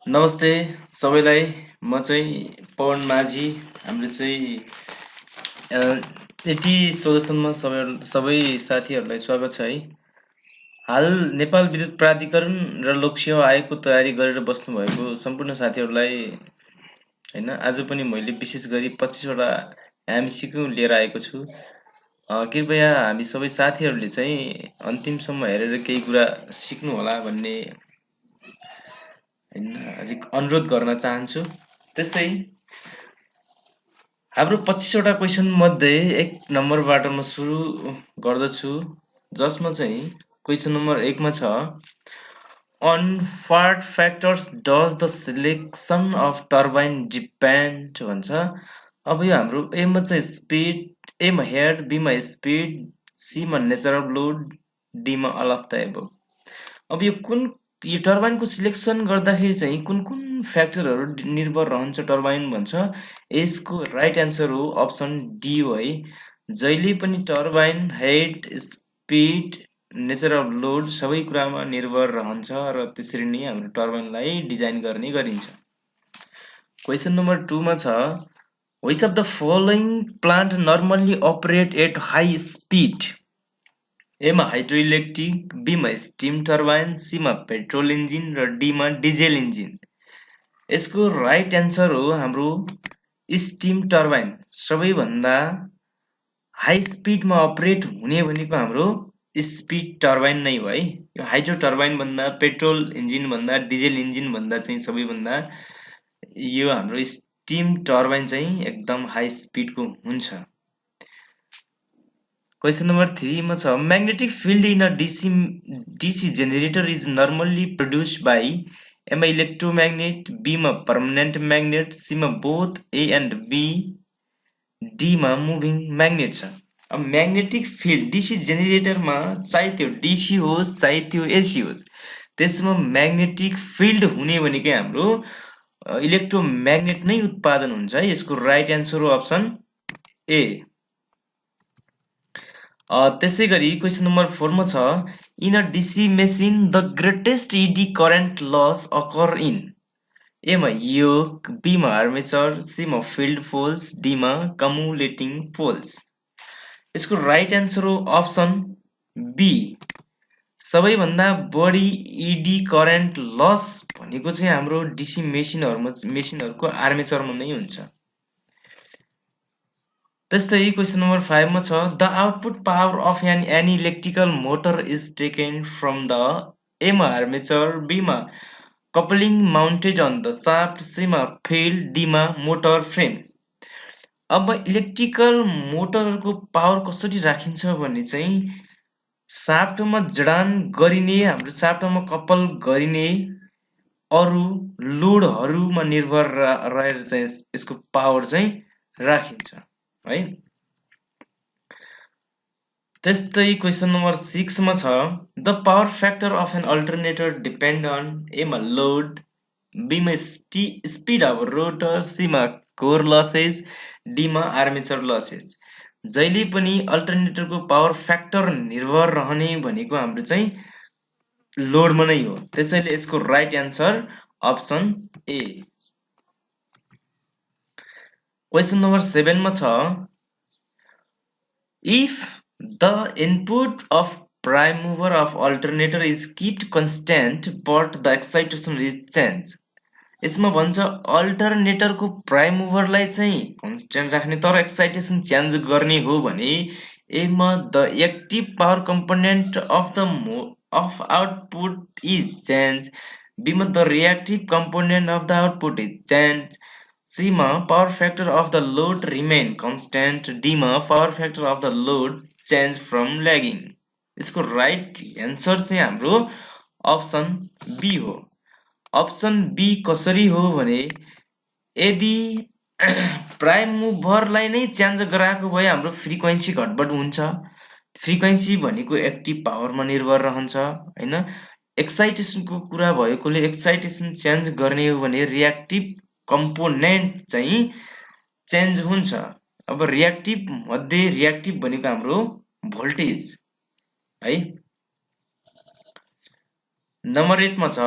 नमस्ते सबैलाई। म चाहिँ पवन माझी। हाम्रो चाहिँ यति सोल्युसनमा सबै साथीहरूलाई स्वागत छ है। हाल नेपाल विद्युत प्राधिकरण र लोकसेवा आयोगको तयारी गरेर बस्नुभएको सम्पूर्ण साथीहरूलाई हैन, आज पनि मैले विशेष गरी 25 वटा एमसिक्यू लिएर आएको छु। कृपया हामी सबै साथीहरूले चाहिँ अन्तिमसम्म हेरेर केही कुरा सिक्नु होला भन्ने अलिक अनुरोध गर्न चाहन्छु। त्यस्तै हाम्रो 25 वटा क्वेसन मध्ये 1 नम्बरबाट म सुरु गर्दछु, जसमा चाहिँ क्वेसन नम्बर 1 मा छ, on what factors does the selection of turbine depend भन्छ। अब यो हाम्रो ए मा चाहिँ स्पिड, ए मा हेड, बी मा स्पिड, सी मा नेचर अफ लोड, डी मा अल अफ द एबभ। अब यो टर्बाइनको सिलेक्सन गर्दाखेरि चाहिँ कुन कुन फ्याक्टरहरू निर्भर रहन्छ टर्बाइन भन्छ। यसको राइट एन्सर हो अप्सन डी हो है। जहिले पनि turbine head, speed, nature of load सबै कुरामा निर्भर रहन्छ र त्यसरी नै हाम्रो टर्बाइनलाई डिजाइन गर्ने गरिन्छ। क्वेसन नम्बर 2 मा छ, which of the following plant normally operate at high speed? ए मा हाइड्रोइलेक्ट्रिक, बी मा स्टीम टर्बाइन, सी मा पेट्रोल इन्जिन र डी मा डिजेल इन्जिन। यसको राइट एन्सर हो हाम्रो स्टीम टर्बाइन। सबैभन्दा हाई स्पिडमा अपरेट हुने भनेको हाम्रो स्पिड टर्बाइन नै हो है। यो हाइड्रो टर्बाइन भन्दा, पेट्रोल इन्जिन भन्दा, डिजेल इन्जिन भन्दा चाहिँ सबैभन्दा यो हाम्रो स्टीम टर्बाइन चाहिँ एकदम हाई स्पिडको हुन्छ। क्वेसन नम्बर 3 मा छ, magnetic field in a DC generator is normally produced by A मा इलेक्ट्रोम्याग्नेट, बी मा पर्मनेन्ट म्याग्नेट, सी मा both A and B, D मा मुभिङ म्याग्नेट छ। अब म्याग्नेटिक फिल्ड DC जेनेरेटरमा चाहे त्यो DC होस् चाहे त्यो AC होस्, त्यसमा म्याग्नेटिक फिल्ड हुने भनेकै हाम्रो इलेक्ट्रोम्याग्नेट नै उत्पादन हुन्छ है। यसको राइट एन्सर हो अप्सन ए। त्यसै गरी क्वेसन नम्बर 4 मा छ, in a DC machine the greatest ED current loss occur in A मा योक, बी मा आर्मेचर, सी मा फिल्ड पोल्स, डी मा कम्युलेटिङ पोल्स। यसको राइट एन्सर हो अप्सन बी। सबैभन्दा बढी ED करेन्ट लस भनेको चाहिँ हाम्रो DC मेसिनहरूको आर्मेचरमा नै हुन्छ। त्यस्तै क्वेसन नम्बर 5 मा छ, the output power of any electrical motor is taken from the A मा आर्मेचर, बी मा coupling mounted on the shaft, C मा फिल्ड, डी मा मोटर फ्रेम। अब इलेक्ट्रिकल मोटरहरूको पावर कसरी राखिन्छ भने चाहिँ शाफ्टमा जडान गरिने, हाम्रो शाफ्टमा कपल गरिने अरू लोडहरूमा निर्भर रहेर चाहिँ यसको पावर चाहिँ राखिन्छ है। त्यस्तै क्वेसन नम्बर 6 मा छ, the power factor of an alternator depend on A मा लोड, बी मा स्पिड अफ रोटर, सी मा कोर लसेस, डी मा आर्मेचर लसेस। जहिले पनि अल्टरनेटरको पावर फ्याक्टर निर्भर रहने भनेको हाम्रो चाहिँ लोडमा नै हो। त्यसैले यसको right answer option A. Question number 7 मा छ, if the input of prime mover of alternator is kept constant but the excitation is changed, यसमा भन्छ अल्टरनेटरको प्राइम मुभरलाई चाहिँ कन्स्टेन्ट राख्ने तर एक्साइटेसन चेन्ज गर्ने हो भने ए मा the active power component of output is change, B मा the reactive component of the output is change, C मा power factor of the load remain constant, D मा power factor of the load change from lagging. यसको right answer चाहिँ हाम्रो option B हो। Option B कसरी हो भने, यदि प्राइम मुभरलाई नै चेन्ज गराएको भए हाम्रो फ्रिक्वेन्सी घटबड हुन्छ। फ्रिक्वेन्सी भनेको एक्टिभ पावरमा निर्भर रहन्छ हैन। एक्साइटेसनको कुरा भएकोले एक्साइटेसन चेन्ज गर्ने हो भने रिएक्टिभ कम्पोनेन्ट चाहिँ चेन्ज हुन्छ। अब रिएक्टिभ मध्ये रिएक्टिभ भनेको हाम्रो भोल्टेज है। नम्बर 8 मा छ,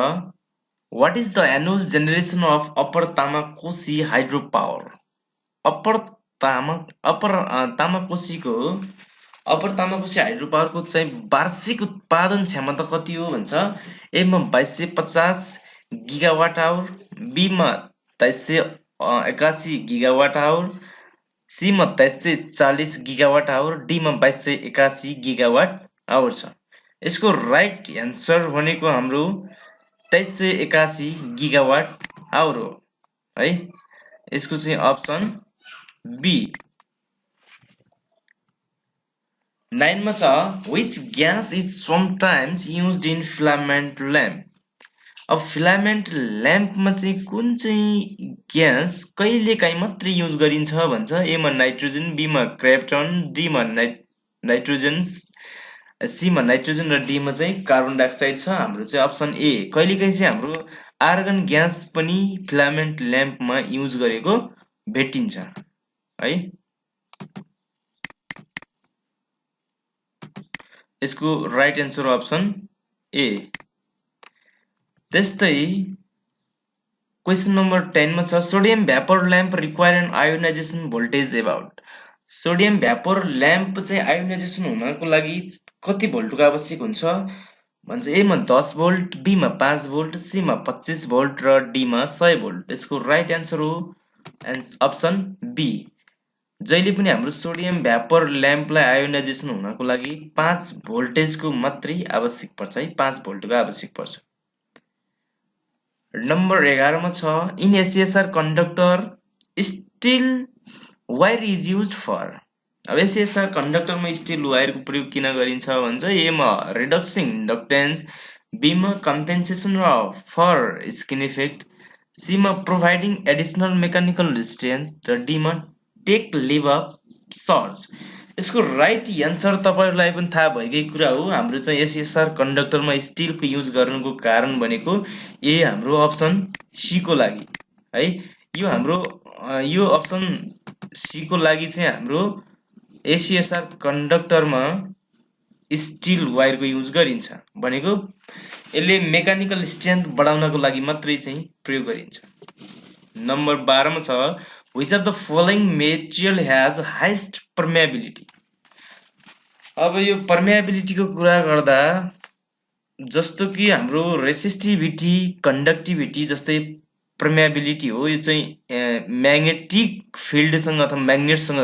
What is the annual generation of Upper Tamakoshi hydropower? Upper तामाकोसीको अप्पर तामाकोसी हाइड्रो पावरको चाहिँ वार्षिक उत्पादन क्षमता कति हो भन्छ। ए मा 2250 गिगावाट आवर, बी मा 2381 गिगावाट आवर, सी मा 2340 गिगावाट आवर, डी मा 2281 गिगावाट आवर छ। यसको राइट एन्सर भनेको हाम्रो 2381 गिगावाट आवर हो है। यसको चाहिँ अप्सन बी। 9 मा छ which gas is sometimes used in filament lamp। अब फिलामेन्ट ल्याम्पमा चाहिँ कुन चाहिँ ग्यास कहिलेकाहीँ मात्रै युज गरिन्छ भन्छ। ए मा नाइट्रोजन, बी मा क्रिप्टन, डी मा नाइट्रोजन, सी मा नाइट्रोजन र डी मा चाहिँ कार्बन डाइअक्साइड छ। हाम्रो चाहिँ अप्सन ए। कहिलेकाहीँ चाहिँ हाम्रो आर्गन ग्यास पनि फिलामेन्ट ल्याम्पमा युज गरेको भेटिन्छ है। यसको राइट एन्सर अप्सन ए। त्यस्तै क्वेशन नम्बर 10 मा छ sodium vapour lamp require an ionisation voltage about. Sodium vapour lamp चाहिँ आयोनाइजेसन हुनको लागि कति भोल्टको आवश्यक हुन्छ भन्छ। ए मा 10 भोल्ट, बी मा 5 भोल्ट, सी मा 25 भोल्ट र डी मा 100 भोल्ट। यसको राइट एन्सर हो अप्सन बी। जहिले पनि हाम्रो सोडियम भ्यापर ल्याम्पलाई आयोनाइजेसन हुनको लागि 5 भोल्टेजको मात्रै आवश्यक पर्छ है, 5 भोल्टको आवश्यक पर्छ। नम्बर 11 मा छ in ACSR conductor steel wire is used for. अब एसिएसआर कन्डक्टरमा स्टिल वायरको प्रयोग किन गरिन्छ भन्छ। ए मा रिडक्सिङ इन्डक्टेन्स, बी मा compensation for skin effect, C मा प्रोभाइडिङ एडिसनल मेकानिकल स्ट्रेन्थ र डी मा टेक लिभ अफ सर्ज। यसको राइट एन्सर तपाईहरुलाई पनि थाहा भएकै कुरा हो। हाम्रो चाहिँ एसिएसआर कन्डक्टरमा स्टिलको युज गर्नुको कारण भनेको ए हाम्रो अप्सन सी को लागि है। यो हाम्रो यो अप्सन सी को लागि चाहिँ हाम्रो एसिएसआर कन्डक्टरमा स्टिल वायरको युज गरिन्छ भनेको यसले मेकानिकल स्ट्रेन्थ बढाउनको लागि मात्रै चाहिँ प्रयोग गरिन्छ। नम्बर 12 मा छ which of the following material has highest permeability। अब यो permeability को कुरा गर्दा जस्तो कि हाम्रो रेसिस्टिभिटी, कन्डक्टिभिटी जस्तै permeability हो। यो चाहिँ म्याग्नेटिक फिल्डसँग अथवा म्याग्नेटसँग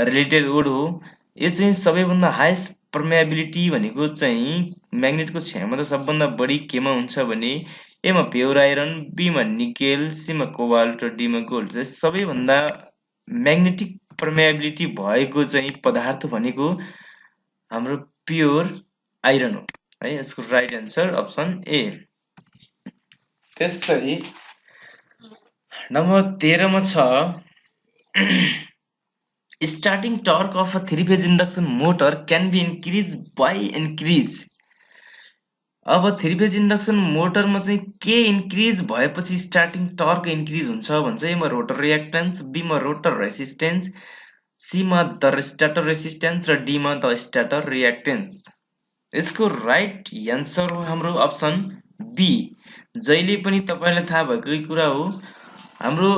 रिलेटेड वर्ड हो। यो चाहिँ सबैभन्दा हाईएस्ट permeability भनेको चाहिँ म्याग्नेटको क्षमता सबभन्दा बढी केमा हुन्छ भने ए मा प्योर आइरन, बी मा निकेल, सी मा कोबाल्ट र डी मा गोल्ड। चाहिँ सबैभन्दा म्याग्नेटिक पर्मेबिलिटी भएको चाहिँ पदार्थ भनेको हाम्रो प्योर आइरन हो है। यसको राइट एन्सर अप्सन ए। त्यस्तै नम्बर 13 मा छ starting torque of a 3 phase induction motor can be increase by increase. अब 3 फेज इन्डक्सन मोटरमा चाहिँ के इन्क्रिज भएपछि स्टार्टिङ टर्क इन्क्रिज हुन्छ भन्छ। ए मा रोटर रिएक्टेन्स, बी मा रोटर रेसिस्टेन्स, सी मा द स्टार्टर रेसिस्टेन्स र डी मा द स्टार्टर रिएक्टेन्स। यसको राइट एन्सर हो हाम्रो अप्सन बी। जहिले पनि तपाईलाई थाहा भएकै कुरा हो हाम्रो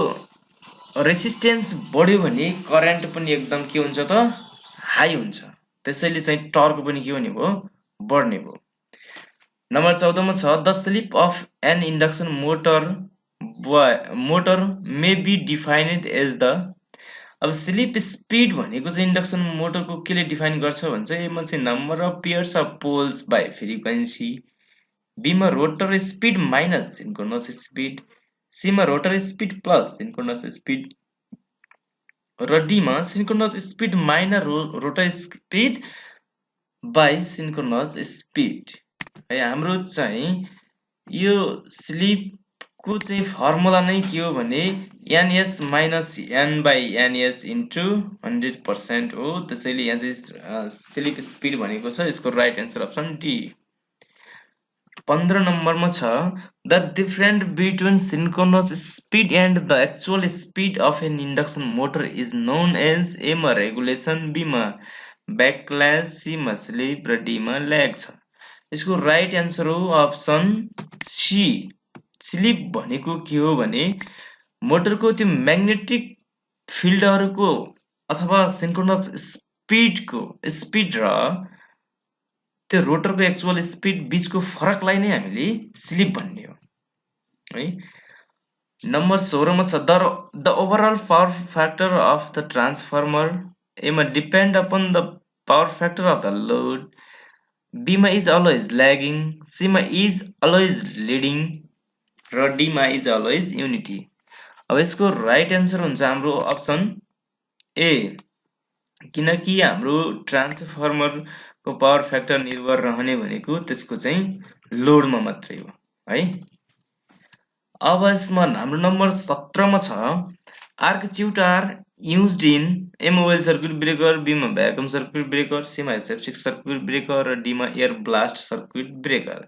रेसिस्टेन्स बढ्यो भने करेन्ट पनि एकदम के हुन्छ त हाई हुन्छ। त्यसैले चाहिँ टर्क पनि के हुने भयो बढ्ने भयो। नम्बर 14 मा छ the slip of an induction motor may be defined as the. अब स्लिप स्पीड भनेको चाहिँ इन्डक्सन मोटरको केले डिफाइन गर्छ भन्छ। एमा चाहिँ number of pairs of poles by frequency, B मा rotor speed minus synchronous speed, C मा rotor speed plus synchronous speed र डी मा synchronous speed minus rotor speed by synchronous speed है। हाम्रो चाहिँ यो स्लिपको चाहिँ फर्मुला नै के हो भने ns minus n by ns into 100% हो। त्यसैले यहाँ चाहिँ स्लिप स्पीड भनेको छ। यसको राइट एन्सर अप्सन डी। 15 नम्बरमा छ the different between synchronous speed and the actual speed of an induction motor is known as. A मा रेगुलेसन, बी मा ब्याकल्यास, सी मा स्लिप र डी मा ल्याग छ। यसको राइट एन्सर हो अप्सन सी। स्लिप भनेको के हो भने मोटरको त्यो म्याग्नेटिक फिल्डहरूको अथवा सिन्क्रोनस स्पिड र त्यो रोटरको एक्चुअल स्पिड बीचको फरकलाई नै हामीले स्लिप भन्ने हो है। नम्बर 16 मा छ the overall power factor of the transformer एमा depend upon the power factor of the load, बीमा इज अलवेज ल्यागिङ, सीमा इज अलवेज लिडिङ र डीमा इज अलवेज युनिटी। अब यसको राइट एन्सर हुन्छ हाम्रो अप्सन ए, किनकि हाम्रो ट्रान्सफर्मरको पावर फ्याक्टर निर्भर रहने भनेको त्यसको चाहिँ लोडमा मात्रै हो है। अब यसमा हाम्रो नम्बर 17 मा छ आर्क च्युट आर युज्ड इन एमा ओइल सर्किट ब्रेकर, बीमा भ्याकुम सर्किट ब्रेकर, सीमा एसेप्टिक सर्किट ब्रेकर र डीमा एयर ब्लास्ट सर्किट ब्रेकर।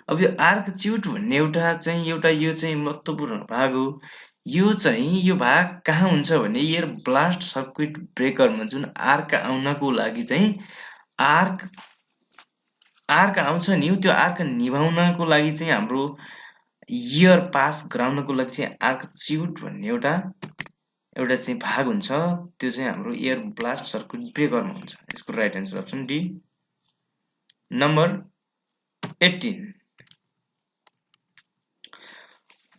अब यो आर्क च्युट भन्ने एउटा यो चाहिँ महत्त्वपूर्ण भाग हो। यो चाहिँ यो भाग कहाँ हुन्छ भने एयर ब्लास्ट सर्किट ब्रेकरमा जुन आर्क आउनको लागि चाहिँ आर्क आउँछ नि, त्यो आर्क निभाउनको लागि चाहिँ हाम्रो एयर पास गराउनको लागि चाहिँ आर्क च्युट भन्ने एउटा चाहिँ भाग हुन्छ, त्यो चाहिँ हाम्रो एयर ब्लास्ट सर्किट ब्रेकरमा हुन्छ। यसको right answer option D. Number 18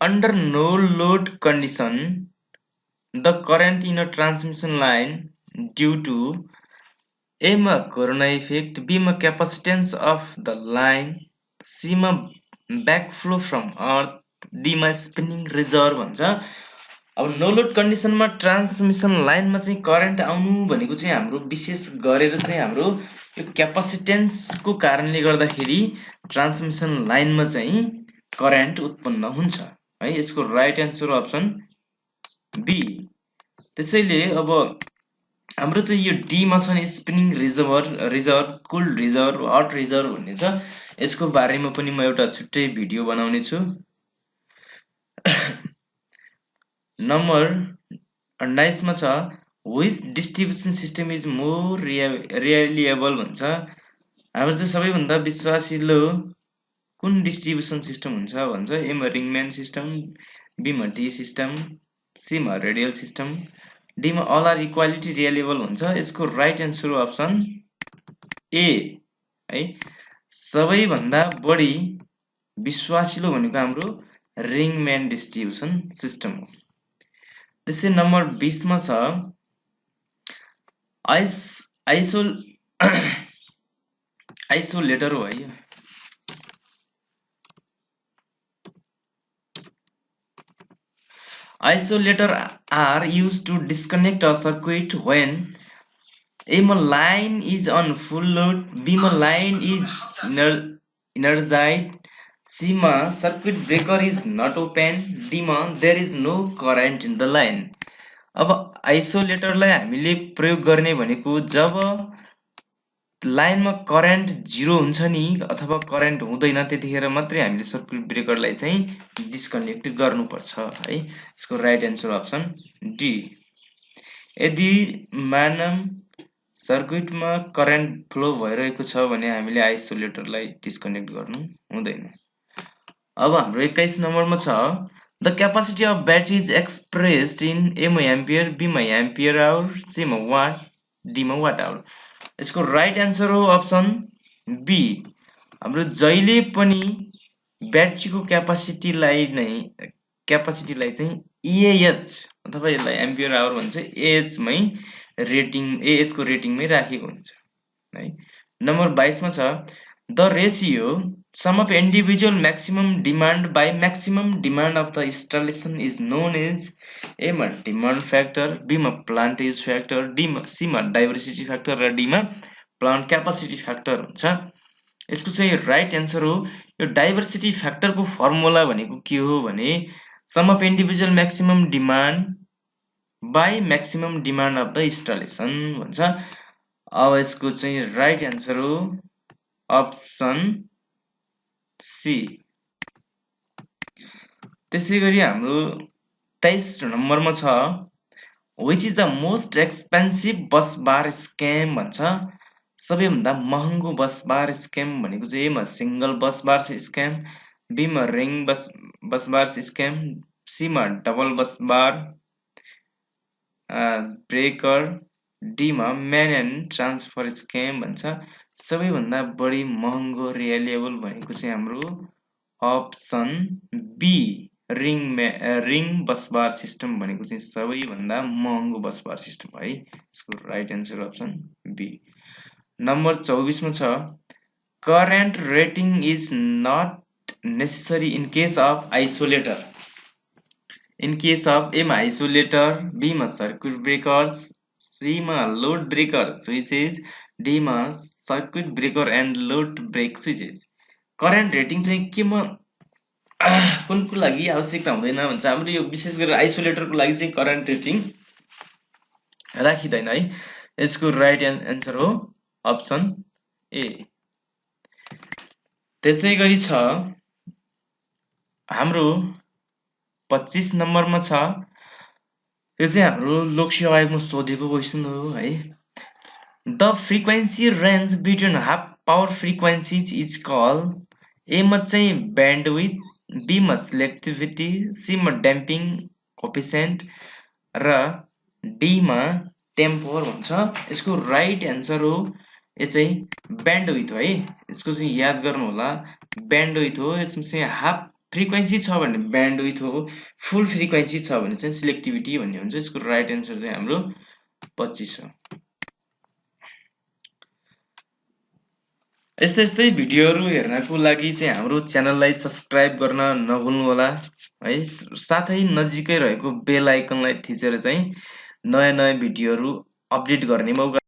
under no load condition the current in a transmission line due to A मा corona effect, B मा capacitance of the line, C मा backflow from earth, D मा spinning reserve भन्छ। अब no load कन्डिसनमा transmission लाइनमा चाहिँ current आउनु भनेको चाहिँ हाम्रो विशेष गरेर चाहिँ हाम्रो यो क्यापासिटेन्सको कारणले गर्दाखेरि ट्रान्समिसन लाइनमा चाहिँ करेन्ट उत्पन्न हुन्छ है। यसको राइट एन्सर अप्सन बी। त्यसैले अब हाम्रो चाहिँ यो डी मा छ नि स्पिनिङ रिजर्भ, कुल रिजर्भ, हट रिजर्भ भन्ने छ। यसको बारेमा पनि म एउटा छुट्टै भिडियो बनाउने छु। नम्बर 19 मा छ which distribution system is more reliable भन्छ। हाम्रो चाहिँ सबैभन्दा विश्वासिलो कुन डिस्ट्रिब्युसन सिस्टम हुन्छ भन्छ। एमा रिङम्यान सिस्टम, बीमा टी सिस्टम, सीमा रेडियल सिस्टम, डीमा अल आर इक्वालिटी रिलायबल भन्छ। यसको राइट एन्सर अप्सन ए है। सबैभन्दा बढी विश्वासिलो भनेको हाम्रो रिङम्यान डिस्ट्रिब्युसन सिस्टम हो। त्यसै नम्बर 20 मा छ आइसोलेटर हो है। Isolator are used to disconnect a circuit when A line is on full load, B line is energized, C circuit breaker is not open, D there is no current in the line। अब आइसोलेटरलाई हामीले प्रयोग गर्ने भनेको जब लाइनमा current zero हुन्छ नि अथवा current हुँदैन त्यतिखेर मात्रै हामीले सर्किट ब्रेकरलाई चाहिँ डिस्कनेक्ट गर्नुपर्छ है। यसको राइट एन्सर अप्सन डी। यदि मानम सर्किटमा करेन्ट फ्लो भइरहेको छ भने हामीले आइसोलेटरलाई डिस्कनेक्ट गर्नु हुँदैन। अब हाम्रो 21 नम्बरमा छ the capacity of battery is expressed in A मा एम्पियर, बी मा एम्पियर आवर, सी मा वाट, डी मा वाट आवर। यसको राइट एन्सर हो अप्सन बी। हाम्रो जहिले पनि ब्याट्रीको क्यापासिटीलाई चाहिँ एएच अथवा यसलाई एम्पियर आवर भन्छ, एएच मै रेटिङ, एएच को रेटिङमै राखेको हुन्छ है। नम्बर 22 मा छ the ratio sum of individual maximum demand by maximum demand of the installation is known as A मा डिमान्ड फ्याक्टर, बी मा प्लान्ट युज फ्याक्टर, डी मा सी मा डाइभर्सिटी फ्याक्टर र डी मा प्लान्ट क्यापासिटी फ्याक्टर हुन्छ। यसको चाहिँ right answer हो यो डाइभर्सिटी फ्याक्टरको फर्मुला भनेको के हो भने sum of individual maximum demand by maximum demand of the installation भन्छ। अब यसको चाहिँ राइट एन्सर हो अप्सन सी। त्यसैगरी हाम्रो 23 नम्बरमा छ which is the most expensive bus bar scheme भन्छ। सबैभन्दा महँगो बस बार स्क्याम भनेको चाहिँ एमा single bus bar scheme, B मा ring bus bar scheme, C मा double bus bar breaker, D मा म्यान एन्ड ट्रान्सफर स्क्याम भन्छ। सबैभन्दा बढी महँगो रिलायबल भनेको चाहिँ हाम्रो option B ring busbar system भनेको चाहिँ सबैभन्दा महँगो बसबार सिस्टम है। यसको right answer option B. Number 24 मा छ current rating is not necessary in case of isolator. In case of A मा isolator, B मा circuit breakers, C मा load breaker switches, D मा circuit breaker and load break switches. Current rating चाहिँ केमा कुनको लागि आवश्यकता हुँदैन भन्छ। हाम्रो यो विशेष गरेर आइसोलेटरको लागि चाहिँ करेन्ट रेटिङ राखिदैन है। यसको राइट एन्सर हो अप्सन ए। त्यसै गरी छ हाम्रो 25 नम्बरमा छ, यो चाहिँ हाम्रो लोकसेवा आयोगमा सोधेको क्वेसन हो है। The frequency range between half power frequencies is call, A मा चाहिँ ब्यान्डविथ, बी मा सिलेक्टिभिटी, सी मा ड्याम्पिङ कोफिसिएन्ट र डी मा टेम्पर भन्छ। यसको राइट एन्सर हो यो चाहिँ ब्यान्डविथ है। यसको चाहिँ याद गर्नु होला, ब्यान्डविथ हो। यसमा चाहिँ हाफ फ्रिक्वेन्सी छ भने ब्यान्डविथ हो, फुल फ्रिक्वेन्सी छ भने चाहिँ सिलेक्टिभिटी भन्ने हुन्छ। यसको राइट एन्सर चाहिँ हाम्रो 25 हो। यस्तै भिडियोहरू हेर्नको लागि चाहिँ हाम्रो च्यानललाई सब्स्क्राइब गर्न नभुल्नु होला है। साथै नजिकै रहेको बेल आइकनलाई थिचेर चाहिँ नयाँ भिडियोहरू अपडेट गर्ने मौका